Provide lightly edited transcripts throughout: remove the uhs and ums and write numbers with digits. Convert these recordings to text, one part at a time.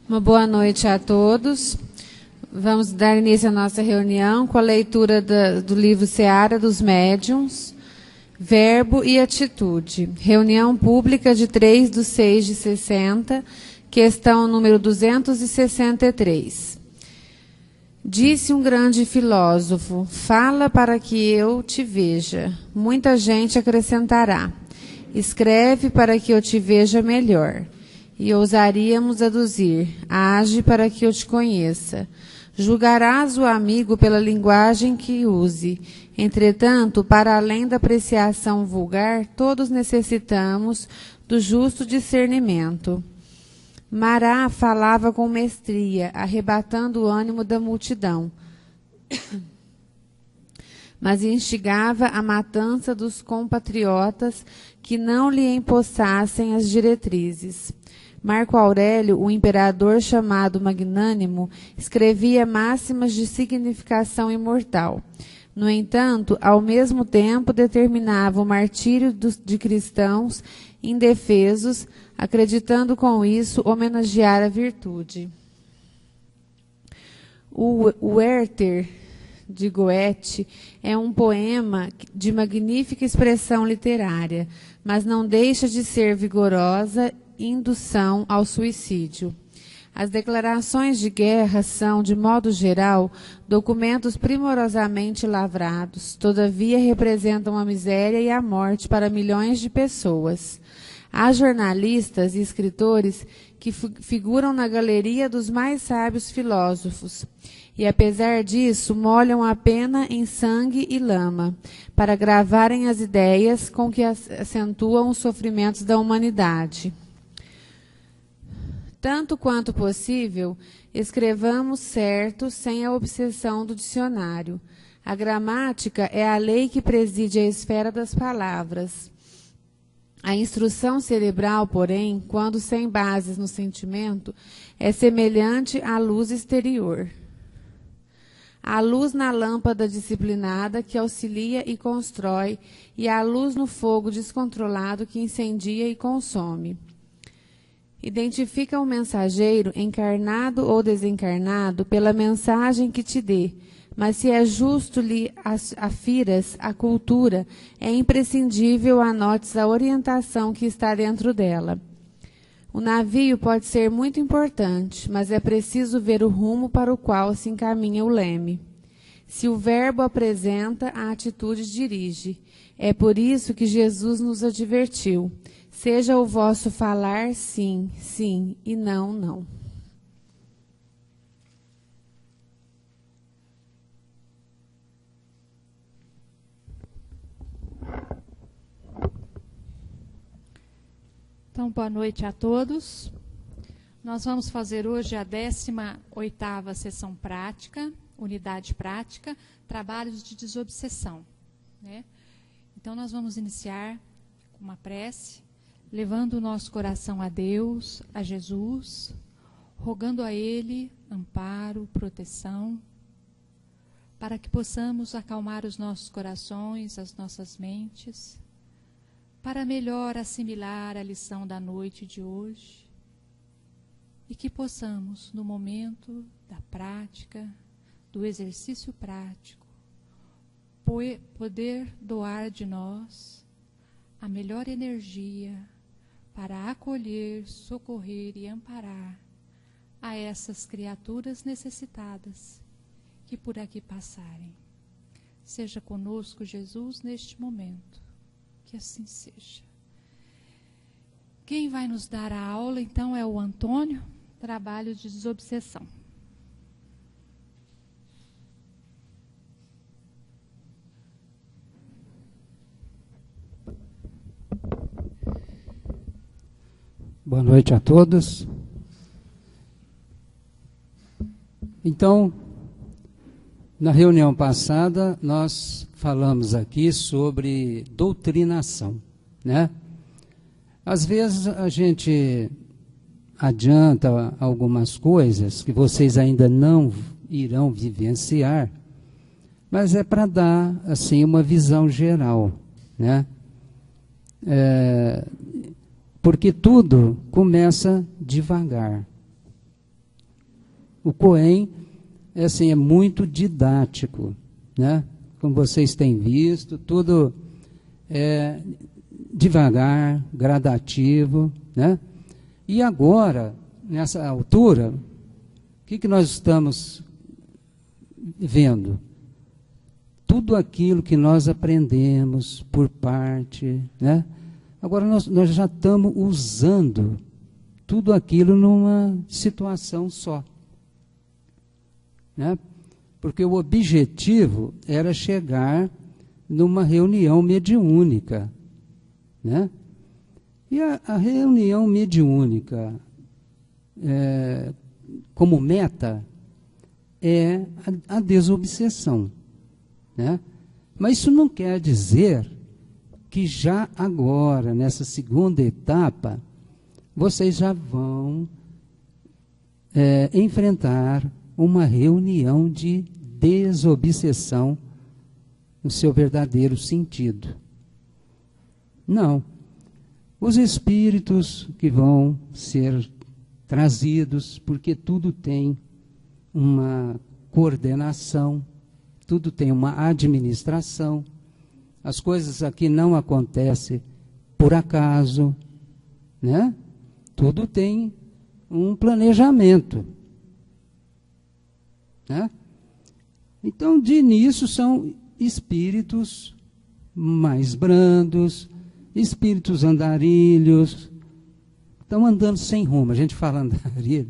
Uma boa noite a todos. Vamos dar início à nossa reunião com a leitura do livro Seara dos Médiuns, Verbo e Atitude. Reunião pública de 3/6/60, questão número 263. Disse um grande filósofo: fala para que eu te veja. Muita gente acrescentará: escreve para que eu te veja melhor. E ousaríamos aduzir: age para que eu te conheça. Julgarás o amigo pela linguagem que use. Entretanto, para além da apreciação vulgar, todos necessitamos do justo discernimento. Mará falava com mestria, arrebatando o ânimo da multidão, mas instigava a matança dos compatriotas que não lhe empossassem as diretrizes. Marco Aurélio, o imperador chamado Magnânimo, escrevia máximas de significação imortal. No entanto, ao mesmo tempo determinava o martírio de cristãos indefesos, acreditando com isso homenagear a virtude. O Werther de Goethe é um poema de magnífica expressão literária, mas não deixa de ser vigorosa indução ao suicídio. As declarações de guerra são, de modo geral, documentos primorosamente lavrados, todavia representam a miséria e a morte para milhões de pessoas. Há jornalistas e escritores que figuram na galeria dos mais sábios filósofos, e apesar disso molham a pena em sangue e lama, para gravarem as ideias com que acentuam os sofrimentos da humanidade. Tanto quanto possível, escrevamos certo sem a obsessão do dicionário. A gramática é a lei que preside a esfera das palavras. A instrução cerebral, porém, quando sem bases no sentimento, é semelhante à luz exterior. Há luz na lâmpada disciplinada que auxilia e constrói, e há luz no fogo descontrolado que incendia e consome. Identifica o mensageiro, encarnado ou desencarnado, pela mensagem que te dê, mas se é justo lhe afiras a cultura, é imprescindível anotes a orientação que está dentro dela. O navio pode ser muito importante, mas é preciso ver o rumo para o qual se encaminha o leme. Se o verbo apresenta, a atitude dirige. É por isso que Jesus nos advertiu: seja o vosso falar sim, sim, e não, não. Então, boa noite a todos. Nós vamos fazer hoje a 18ª sessão prática, unidade prática, trabalhos de desobsessão, né? Então, nós vamos iniciar com uma prece, levando o nosso coração a Deus, a Jesus, rogando a Ele amparo, proteção, para que possamos acalmar os nossos corações, as nossas mentes, para melhor assimilar a lição da noite de hoje e que possamos, no momento da prática, do exercício prático, poder doar de nós a melhor energia para acolher, socorrer e amparar a essas criaturas necessitadas que por aqui passarem. Seja conosco, Jesus, neste momento. Que assim seja. Quem vai nos dar a aula, então, é o Antônio, trabalho de desobsessão. Boa noite a todos. Então, na reunião passada, nós falamos aqui sobre doutrinação, né? Às vezes a gente adianta algumas coisas que vocês ainda não irão vivenciar, mas é para dar, assim, uma visão geral, né? Porque tudo começa devagar. O Cohen é muito didático, né? Como vocês têm visto, tudo é devagar, gradativo, né? E agora, nessa altura, o que nós estamos vendo? Tudo aquilo que nós aprendemos por parte, né? Agora nós já estamos usando tudo aquilo numa situação só, né? Porque o objetivo era chegar numa reunião mediúnica, né? E a reunião mediúnica, como meta, é a desobsessão, né? Mas isso não quer dizer que já agora, nessa segunda etapa, vocês já vão enfrentar uma reunião de desobsessão no seu verdadeiro sentido. Não. Os espíritos que vão ser trazidos, porque tudo tem uma coordenação, tudo tem uma administração. As coisas aqui não acontecem por acaso, né? Tudo tem um planejamento, né? Então, de início, são espíritos mais brandos, espíritos andarilhos, estão andando sem rumo. A gente fala andarilho.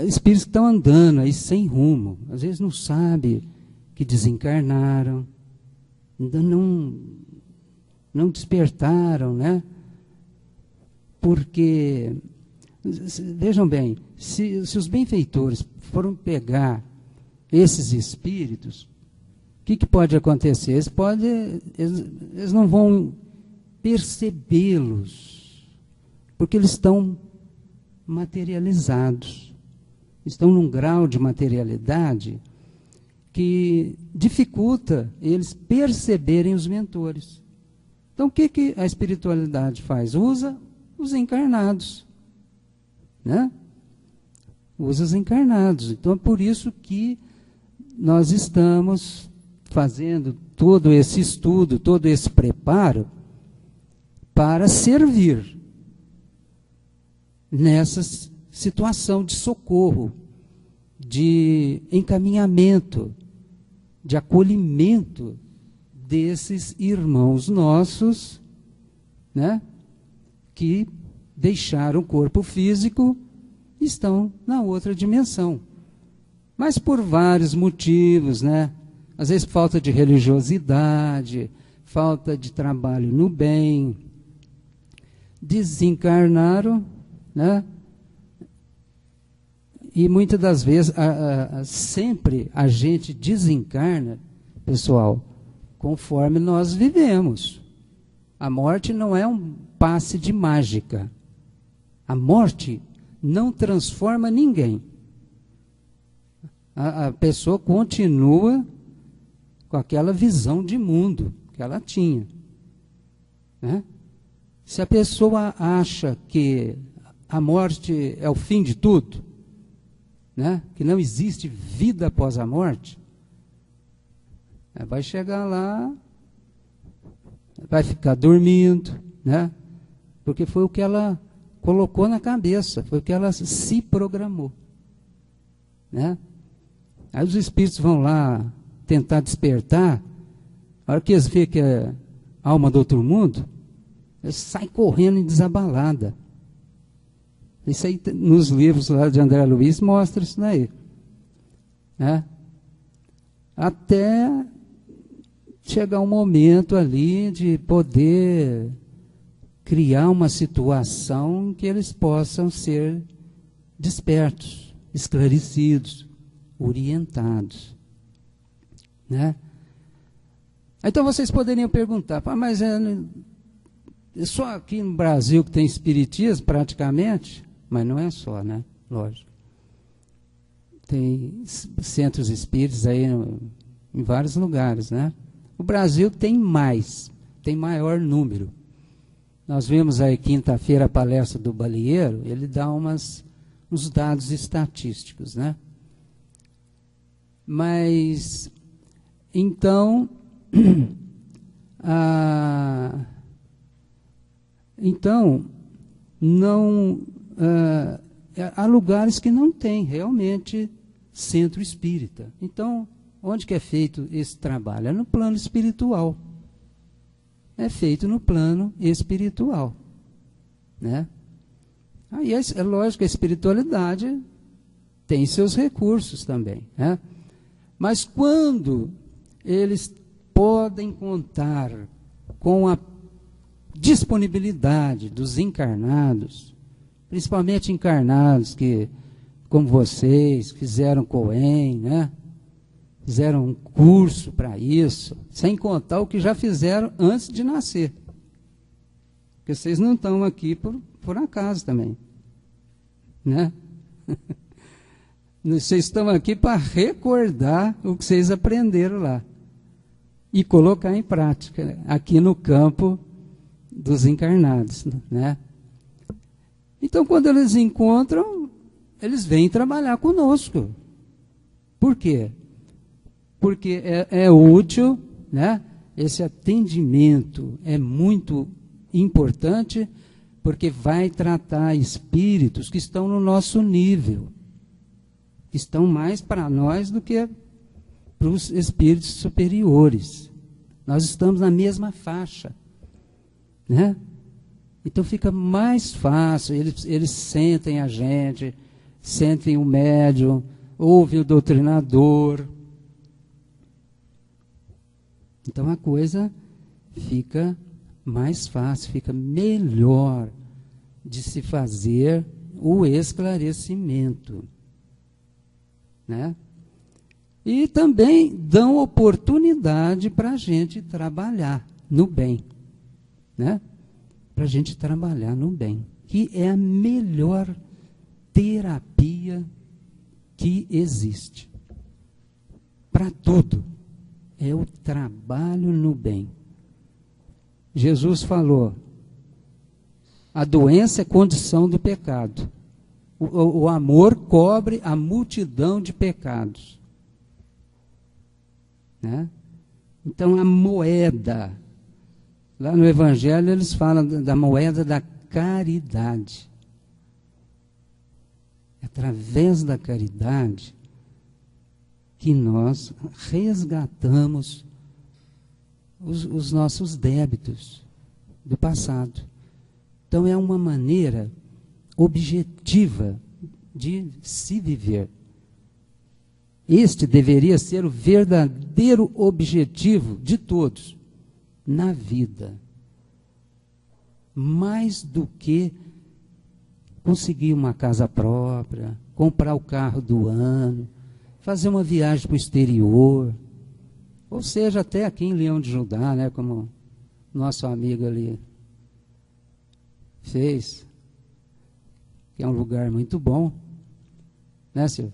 Espíritos que estão andando aí sem rumo. Às vezes não sabe que desencarnaram, ainda não despertaram, né? Porque, vejam bem, se os benfeitores foram pegar esses espíritos, o que pode acontecer? Eles não vão percebê-los, porque eles estão materializados, estão num grau de materialidade que dificulta eles perceberem os mentores. Então, o que a espiritualidade faz? Usa os encarnados, né? Usa os encarnados. Então, é por isso que nós estamos fazendo todo esse estudo, todo esse preparo para servir nessa situação de socorro, de encaminhamento, de acolhimento desses irmãos nossos, né, que deixaram o corpo físico e estão na outra dimensão. Mas por vários motivos, né? Às vezes falta de religiosidade, falta de trabalho no bem, desencarnaram, né? E muitas das vezes, sempre a gente desencarna, pessoal, conforme nós vivemos. A morte não é um passe de mágica. A morte não transforma ninguém. A pessoa continua com aquela visão de mundo que ela tinha, né? Se a pessoa acha que a morte é o fim de tudo, né, que não existe vida após a morte, vai chegar lá, vai ficar dormindo, né, porque foi o que ela colocou na cabeça, foi o que ela se programou, né? Aí os espíritos vão lá tentar despertar, a hora que eles veem que é alma do outro mundo, eles saem correndo em desabalada. Isso aí, nos livros lá de André Luiz, mostra isso daí, né? Até chegar um momento ali de poder criar uma situação em que eles possam ser despertos, esclarecidos, orientados, né? Então vocês poderiam perguntar, mas é só aqui no Brasil que tem espiritismo praticamente? Mas não é só, né? Lógico. Tem centros espíritas aí em vários lugares, né? O Brasil tem maior número. Nós vimos aí quinta-feira a palestra do Balieiro, ele dá umas os dados estatísticos, né? Mas, então, não, há lugares que não tem realmente centro espírita. Então, onde que é feito esse trabalho? É no plano espiritual. É feito no plano espiritual, né? Aí é lógico que a espiritualidade tem seus recursos também, né? Mas quando eles podem contar com a disponibilidade dos encarnados, principalmente encarnados que, como vocês, fizeram COEM, né? Fizeram um curso para isso, sem contar o que já fizeram antes de nascer. Porque vocês não estão aqui por acaso também, né? Vocês estão aqui para recordar o que vocês aprenderam lá e colocar em prática aqui no campo dos encarnados, né? Então, quando eles encontram, eles vêm trabalhar conosco. Por quê? Porque é útil, né? Esse atendimento é muito importante, porque vai tratar espíritos que estão no nosso nível, que estão mais para nós do que para os espíritos superiores. Nós estamos na mesma faixa, né? Então fica mais fácil, eles sentem a gente, sentem o médium, ouvem o doutrinador. Então a coisa fica mais fácil, fica melhor de se fazer o esclarecimento, né? E também dão oportunidade para a gente trabalhar no bem, né? Para a gente trabalhar no bem, que é a melhor terapia que existe. Para tudo, é o trabalho no bem. Jesus falou, a doença é condição do pecado. O amor cobre a multidão de pecados, né? Então a moeda, lá no Evangelho eles falam da moeda da caridade. Através da caridade que nós resgatamos os nossos débitos do passado. Então é uma maneira objetiva de se viver. Este deveria ser o verdadeiro objetivo de todos na vida. Mais do que conseguir uma casa própria, comprar o carro do ano, fazer uma viagem para o exterior, ou seja, até aqui em Leão de Judá, né, como nosso amigo ali fez, que é um lugar muito bom, né, Silvio?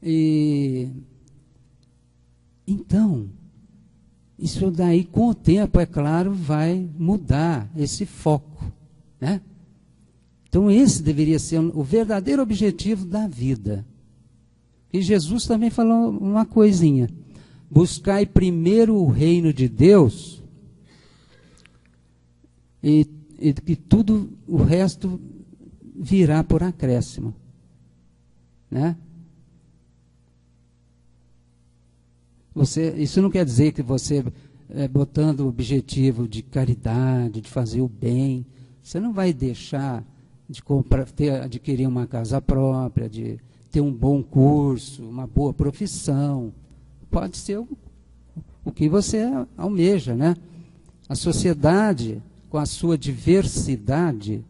E então, isso daí com o tempo, é claro, vai mudar esse foco, né? Então esse deveria ser o verdadeiro objetivo da vida. E Jesus também falou uma coisinha: buscai primeiro o reino de Deus e que tudo o resto virá por acréscimo, né? Isso não quer dizer que você, botando o objetivo de caridade, de fazer o bem, você não vai deixar de adquirir uma casa própria, de ter um bom curso, uma boa profissão. Pode ser o que você almeja, né? A sociedade, com a sua diversidade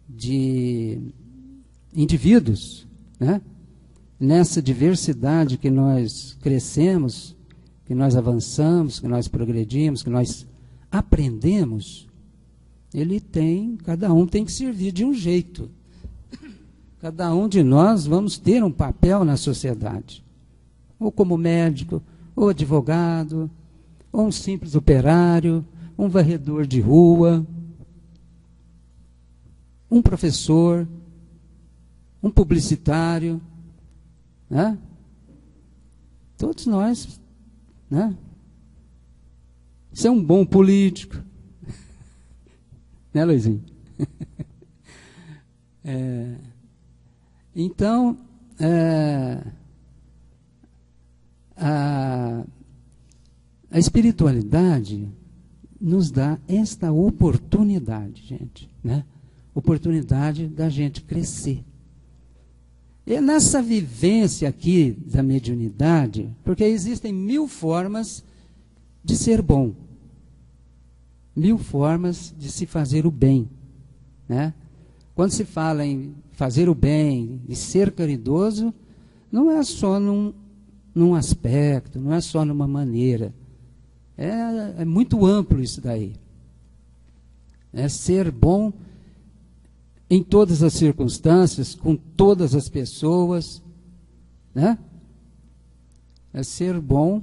de indivíduos, né? Nessa diversidade que nós crescemos, que nós avançamos, que nós progredimos, que nós aprendemos, cada um tem que servir de um jeito. Cada um de nós vamos ter um papel na sociedade, ou como médico, ou advogado, ou um simples operário, um varredor de rua, um professor, um publicitário, né? Todos nós, né? Ser um bom político, né, Luizinho? Então, a espiritualidade nos dá esta oportunidade, gente, né? Oportunidade da gente crescer. E nessa vivência aqui da mediunidade, porque existem 1000 formas de ser bom, 1000 formas de se fazer o bem, né? Quando se fala em fazer o bem e ser caridoso, não é só num aspecto, não é só numa maneira. É muito amplo isso daí. É ser bom em todas as circunstâncias, com todas as pessoas, né? É ser bom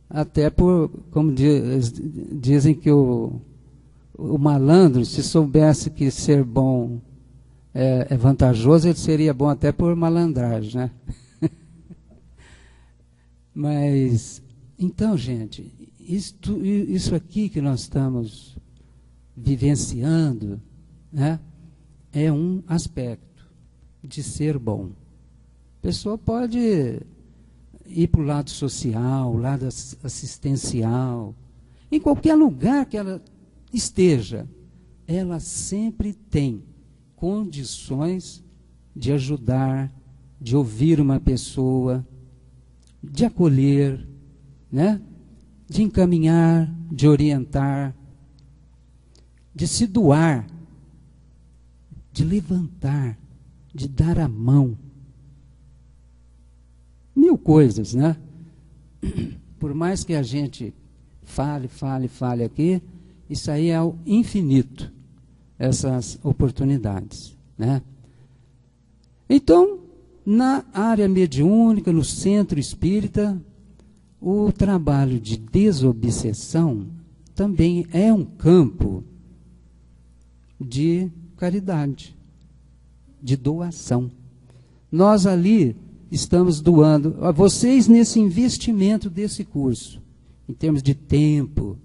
até por, como dizem que o malandro, se soubesse que ser bom é vantajoso, ele seria bom até por malandragem, né? Mas, então, gente, isso aqui que nós estamos vivenciando, né, é um aspecto de ser bom. A pessoa pode ir para o lado social, o lado assistencial, em qualquer lugar que ela esteja, ela sempre tem condições de ajudar, de ouvir uma pessoa, de acolher, né? De encaminhar, de orientar, de se doar, de levantar, de dar a mão. 1000 coisas, né? Por mais que a gente fale aqui, isso aí é o infinito, essas oportunidades, né? Então, na área mediúnica, no centro espírita, o trabalho de desobsessão também é um campo de caridade, de doação. Nós ali estamos doando, a vocês nesse investimento desse curso, em termos de tempo,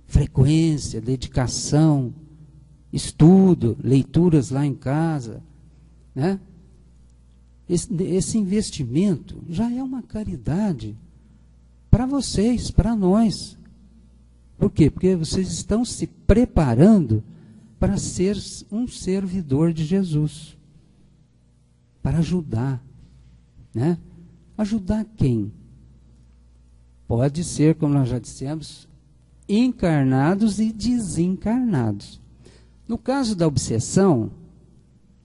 frequência, dedicação, estudo, leituras lá em casa, né? Esse investimento já é uma caridade para vocês, para nós. Por quê? Porque vocês estão se preparando para ser um servidor de Jesus, para ajudar, né? Ajudar quem? Pode ser, como nós já dissemos, encarnados e desencarnados. No caso da obsessão,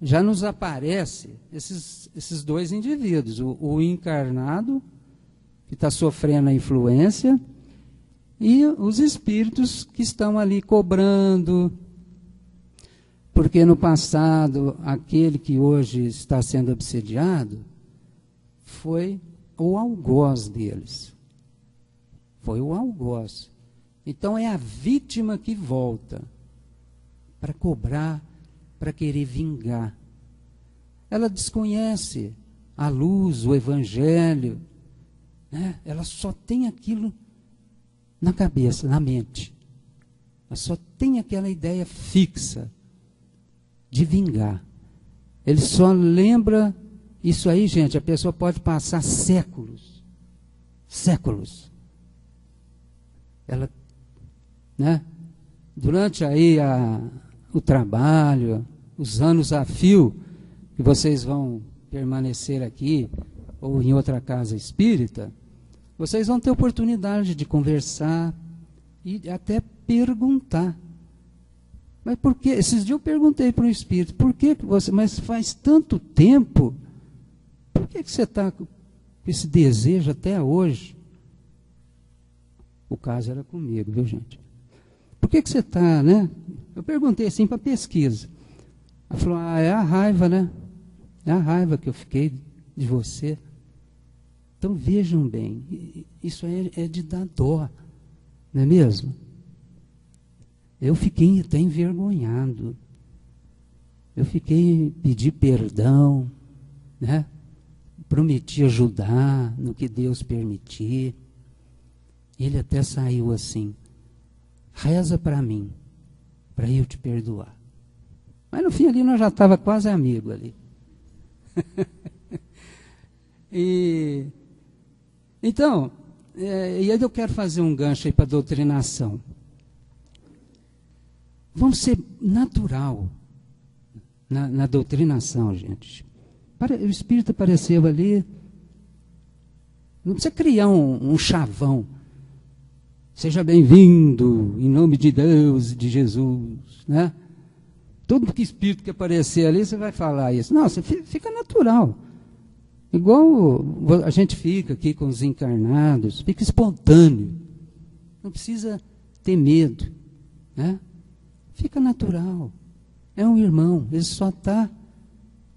já nos aparece esses dois indivíduos, o encarnado, que está sofrendo a influência, e os espíritos que estão ali cobrando, porque no passado, aquele que hoje está sendo obsediado, foi o algoz deles. Foi o algoz. Então é a vítima que volta para cobrar, para querer vingar. Ela desconhece a luz, o evangelho, né? Ela só tem aquilo na cabeça, na mente. Ela só tem aquela ideia fixa de vingar. Ele só lembra isso aí, gente. A pessoa pode passar séculos, ela, né? Durante aí o trabalho, os anos a fio que vocês vão permanecer aqui ou em outra casa espírita, vocês vão ter oportunidade de conversar e até perguntar. Mas por que? Esses dias eu perguntei para um espírito, por que você, mas faz tanto tempo, por que você está com esse desejo até hoje? O caso era comigo, viu, gente? Por que você está, né? Eu perguntei assim para pesquisa. Ela falou, é a raiva, né? É a raiva que eu fiquei de você. Então vejam bem, isso é de dar dó, não é mesmo? Eu fiquei até envergonhado. Eu pedi perdão, né? Prometi ajudar no que Deus permitir. Ele até saiu assim: reza para mim, para eu te perdoar. Mas no fim ali nós já estava quase amigo ali. Então, e aí eu quero fazer um gancho aí para a doutrinação. Vamos ser natural na doutrinação, gente. O Espírito apareceu ali, não precisa criar um chavão. Seja bem-vindo, em nome de Deus e de Jesus, né? Todo que Espírito que aparecer ali, você vai falar isso. Não, você fica natural. Igual a gente fica aqui com os encarnados, fica espontâneo. Não precisa ter medo, né? Fica natural. É um irmão, ele só está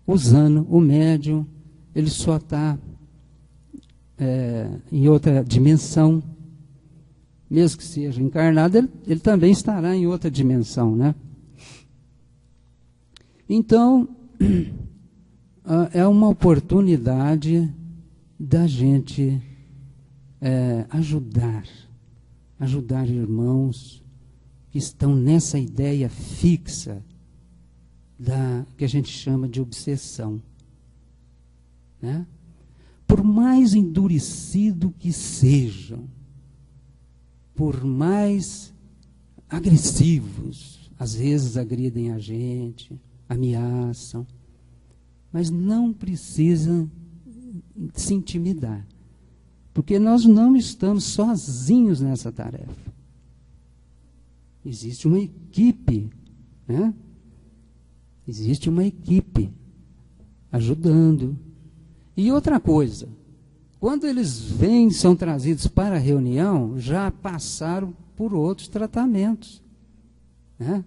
usando o médium, ele só está em outra dimensão. Mesmo que seja encarnado, ele também estará em outra dimensão, né? Então, é uma oportunidade da gente ajudar irmãos que estão nessa ideia fixa que a gente chama de obsessão, né? Por mais endurecido que sejam, por mais agressivos, às vezes agridem a gente, ameaçam, mas não precisam se intimidar, porque nós não estamos sozinhos nessa tarefa. Existe uma equipe, né? Existe uma equipe ajudando. E outra coisa, quando eles vêm, são trazidos para a reunião, já passaram por outros tratamentos, né?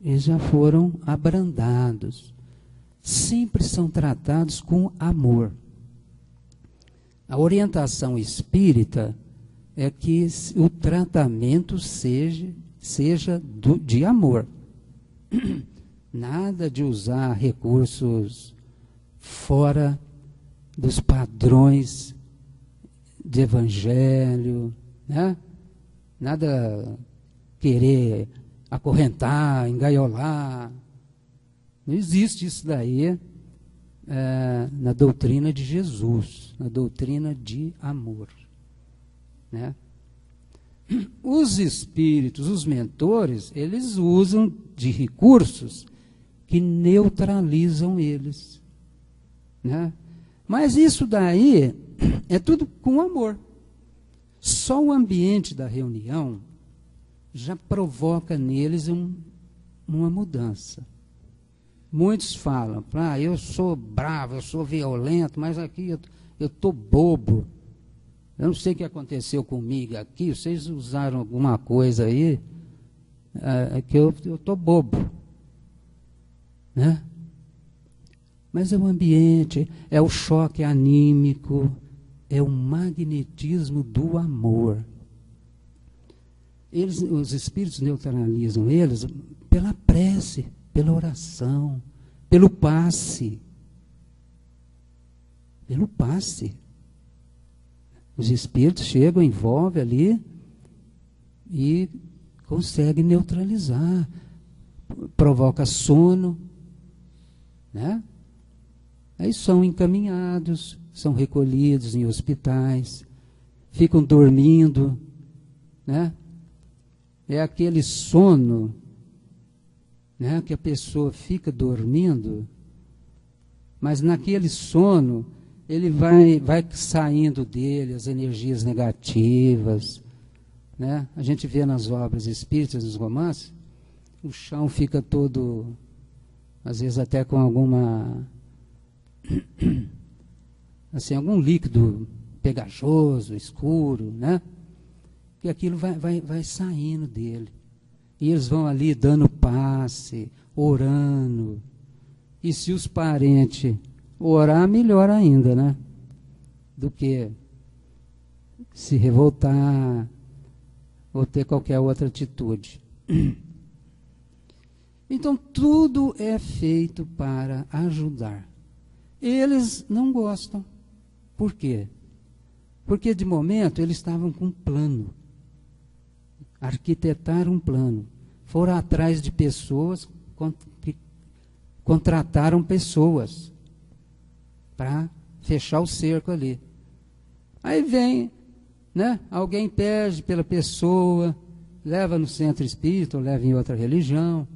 Eles já foram abrandados. Sempre são tratados com amor. A orientação espírita é que o tratamento seja de amor. Nada de usar recursos fora dos padrões de evangelho, né? Nada querer acorrentar, engaiolar. Não existe isso daí na doutrina de Jesus, na doutrina de amor, né? Os espíritos, os mentores, eles usam de recursos que neutralizam eles, né? Mas isso daí é tudo com amor. Só o ambiente da reunião já provoca neles uma mudança. Muitos falam: eu sou bravo, eu sou violento, mas aqui eu estou bobo. Eu não sei o que aconteceu comigo aqui, vocês usaram alguma coisa aí, que eu estou bobo, né? Mas é o ambiente, é o choque anímico, é o magnetismo do amor. Os espíritos neutralizam eles pela prece, pela oração, pelo passe. Pelo passe. Os espíritos chegam, envolvem ali e conseguem neutralizar. Provoca sono, né? Aí são encaminhados, são recolhidos em hospitais, ficam dormindo, né? É aquele sono, né, que a pessoa fica dormindo, mas naquele sono ele vai saindo dele as energias negativas, né? A gente vê nas obras espíritas, nos romances, o chão fica todo, às vezes até com alguma, assim, algum líquido pegajoso, escuro, né? Que aquilo vai saindo dele. E eles vão ali dando passe, orando. E se os parentes orar, melhor ainda, né? Do que se revoltar ou ter qualquer outra atitude. Então, tudo é feito para ajudar. Eles não gostam. Por quê? Porque, de momento, eles estavam com um plano. Arquitetaram um plano. Foram atrás de pessoas, que contrataram pessoas para fechar o cerco ali. Aí vem, né, alguém pede pela pessoa, leva no centro espírita, ou leva em outra religião,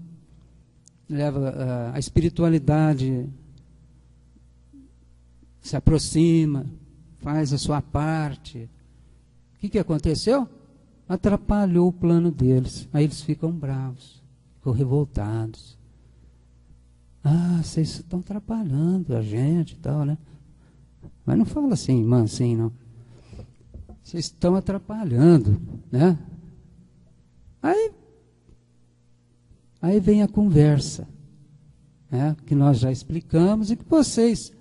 leva a espiritualidade, se aproxima, faz a sua parte. O que aconteceu? Atrapalhou o plano deles. Aí eles ficam bravos, ficam revoltados. Ah, vocês estão atrapalhando a gente e tal, né? Mas não fala assim, mansinho, não. Vocês estão atrapalhando, né? Aí vem a conversa, né, que nós já explicamos e que vocês,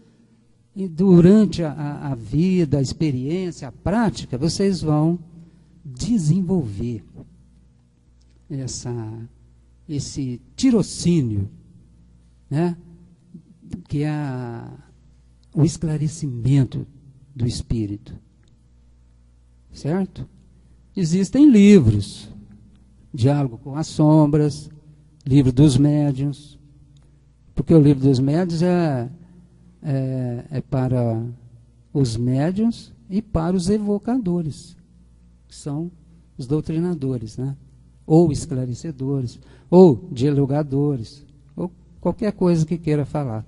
durante a vida, a experiência, a prática, vocês vão desenvolver esse tirocínio, né, que é o esclarecimento do espírito. Certo? Existem livros, Diálogo com as Sombras, Livro dos Médiuns, porque o Livro dos Médiuns é para os médiuns e para os evocadores, que são os doutrinadores, né? Ou esclarecedores, ou dialogadores, ou qualquer coisa que queira falar.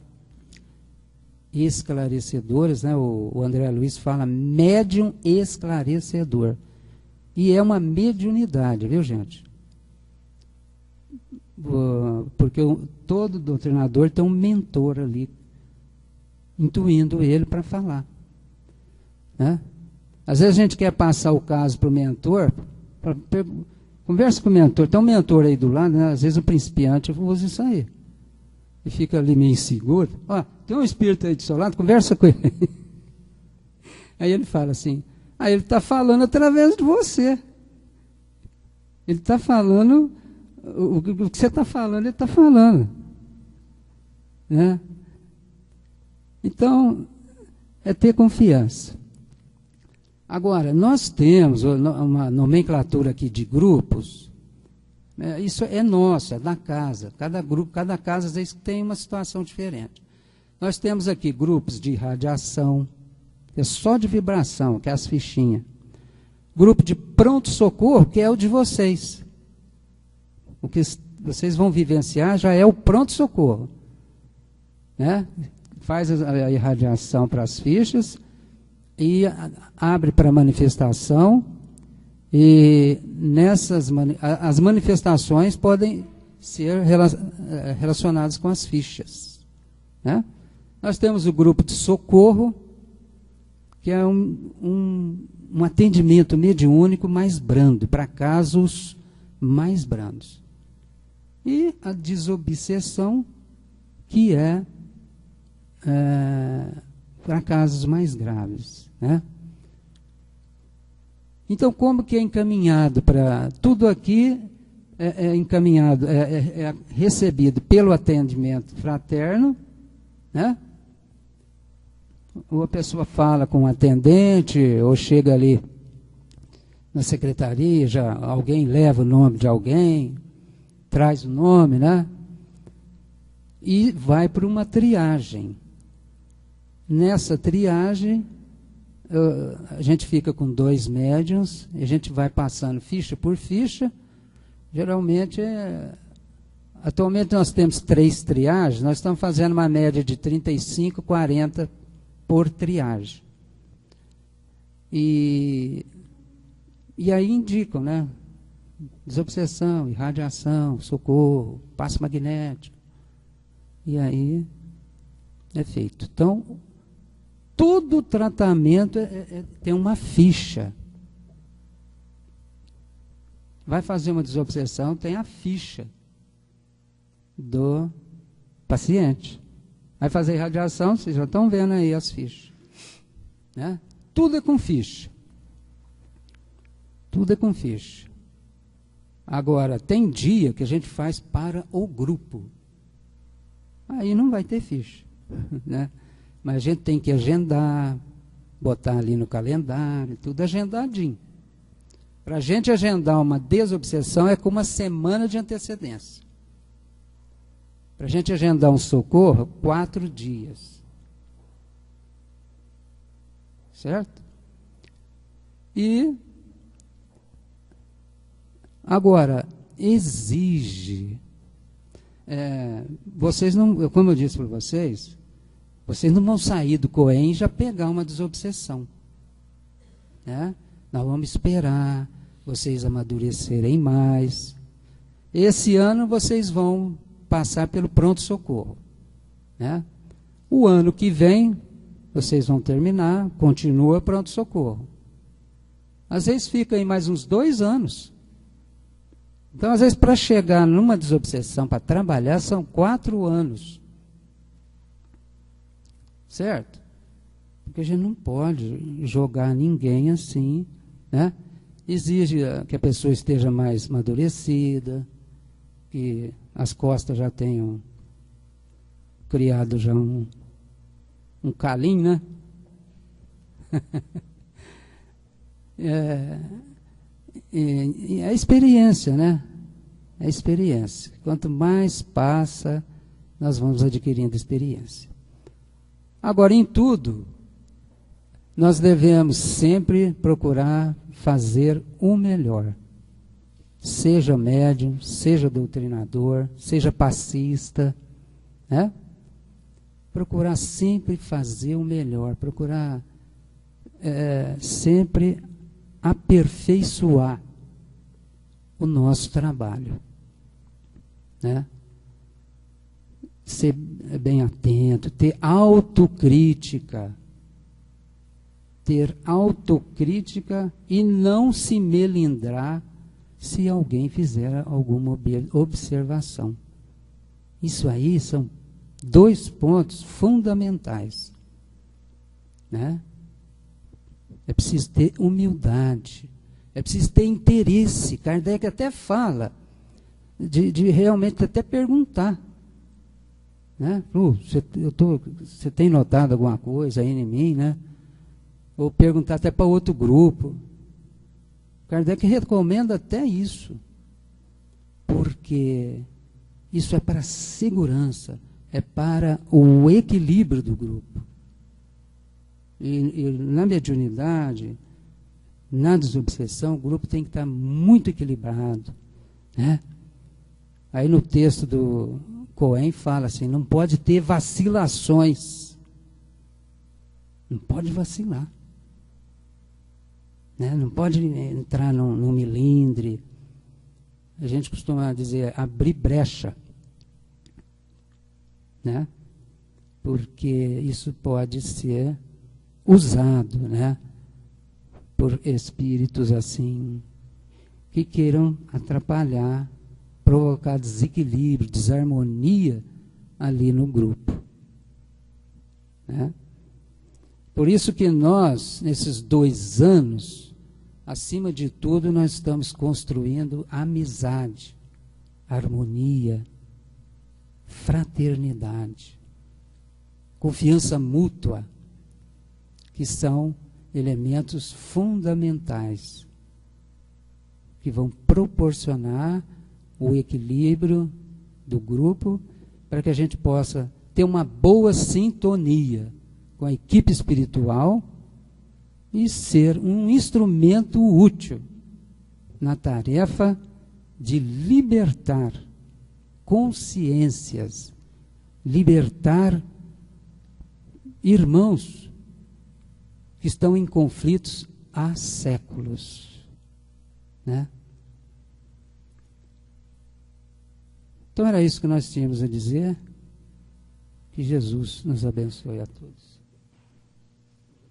Esclarecedores, né? O André Luiz fala médium esclarecedor. E é uma mediunidade, viu, gente? Porque todo doutrinador tem um mentor ali, intuindo ele para falar. Né? Às vezes a gente quer passar o caso para o mentor, conversa com o mentor, tem um mentor aí do lado, né? Às vezes o principiante usa isso aí. E fica ali meio inseguro. Ó, tem um espírito aí do seu lado, conversa com ele. Aí ele fala assim, ele está falando através de você. Ele está falando, o que você está falando, ele está falando. Né? Então, é ter confiança. Agora, nós temos uma nomenclatura aqui de grupos. Isso é nosso, é da casa. Cada grupo, cada casa, às vezes, tem uma situação diferente. Nós temos aqui grupos de radiação, que é só de vibração, que é as fichinhas. Grupo de pronto-socorro, que é o de vocês. O que vocês vão vivenciar já é o pronto-socorro. Né? Faz a irradiação para as fichas e abre para manifestação. E as manifestações podem ser relacionadas com as fichas. Né? Nós temos o grupo de socorro, que é um atendimento mediúnico mais brando, para casos mais brandos. E a desobsessão, que é para casos mais graves. Né? Então, como que é encaminhado para... Tudo aqui é encaminhado, é recebido pelo atendimento fraterno, né? Ou a pessoa fala com o atendente, ou chega ali na secretaria, já alguém leva o nome de alguém, traz o nome, né? E vai para uma triagem. Nessa triagem, a gente fica com 2 médiuns, a gente vai passando ficha por ficha. Geralmente, atualmente nós temos 3 triagens, nós estamos fazendo uma média de 35, 40 por triagem. E aí indicam, né? Desobsessão, irradiação, socorro, passo magnético. E aí é feito. Então, todo tratamento tem uma ficha. Vai fazer uma desobsessão, tem a ficha do paciente. Vai fazer irradiação, vocês já estão vendo aí as fichas. Né? Tudo é com ficha. Tudo é com ficha. Agora, tem dia que a gente faz para o grupo. Aí não vai ter ficha, né? Mas a gente tem que agendar, botar ali no calendário, tudo agendadinho. Para a gente agendar uma desobsessão é com uma semana de antecedência. Para a gente agendar um socorro, 4 dias. Certo? E agora, exige. Vocês não, como eu disse para vocês não vão sair do COEM e já pegar uma desobsessão. Né? Nós vamos esperar vocês amadurecerem mais. Esse ano vocês vão passar pelo pronto-socorro. Né? O ano que vem, vocês vão terminar, continua pronto-socorro. Às vezes fica aí mais uns 2 anos. Então, às vezes, para chegar numa desobsessão, para trabalhar, são 4 anos. Certo? Porque a gente não pode jogar ninguém assim, né? Exige que a pessoa esteja mais amadurecida, que as costas já tenham criado já um calinho, né? É a experiência, né? É a experiência. Quanto mais passa, nós vamos adquirindo experiência. Agora, em tudo, nós devemos sempre procurar fazer o melhor. Seja médium, seja doutrinador, seja passista, né? Procurar sempre fazer o melhor, procurar sempre aperfeiçoar o nosso trabalho, né? Ser bem atento, ter autocrítica e não se melindrar se alguém fizer alguma observação. Isso aí são 2 pontos fundamentais, né? É preciso ter humildade, é preciso ter interesse. Kardec até fala de realmente até perguntar, né? Você tem notado alguma coisa aí em mim, né? Ou perguntar até para outro grupo. Kardec recomenda até isso, porque isso é para a segurança, é para o equilíbrio do grupo. E na mediunidade, na desobsessão, o grupo tem que estar muito equilibrado, né? Aí no texto do Cohen fala assim, não pode ter vacilações. Não pode vacilar. Né? Não pode entrar num milindre. A gente costuma dizer abrir brecha. Né? Porque isso pode ser usado, né, por espíritos assim que queiram atrapalhar, provocar desequilíbrio, desarmonia ali no grupo, né? Por isso que nós, nesses 2 anos, acima de tudo, nós estamos construindo amizade, harmonia, fraternidade, confiança mútua, que são elementos fundamentais, que vão proporcionar o equilíbrio do grupo, para que a gente possa ter uma boa sintonia com a equipe espiritual e ser um instrumento útil na tarefa de libertar consciências, libertar irmãos que estão em conflitos há séculos, né? Então era isso que nós tínhamos a dizer. Que Jesus nos abençoe a todos.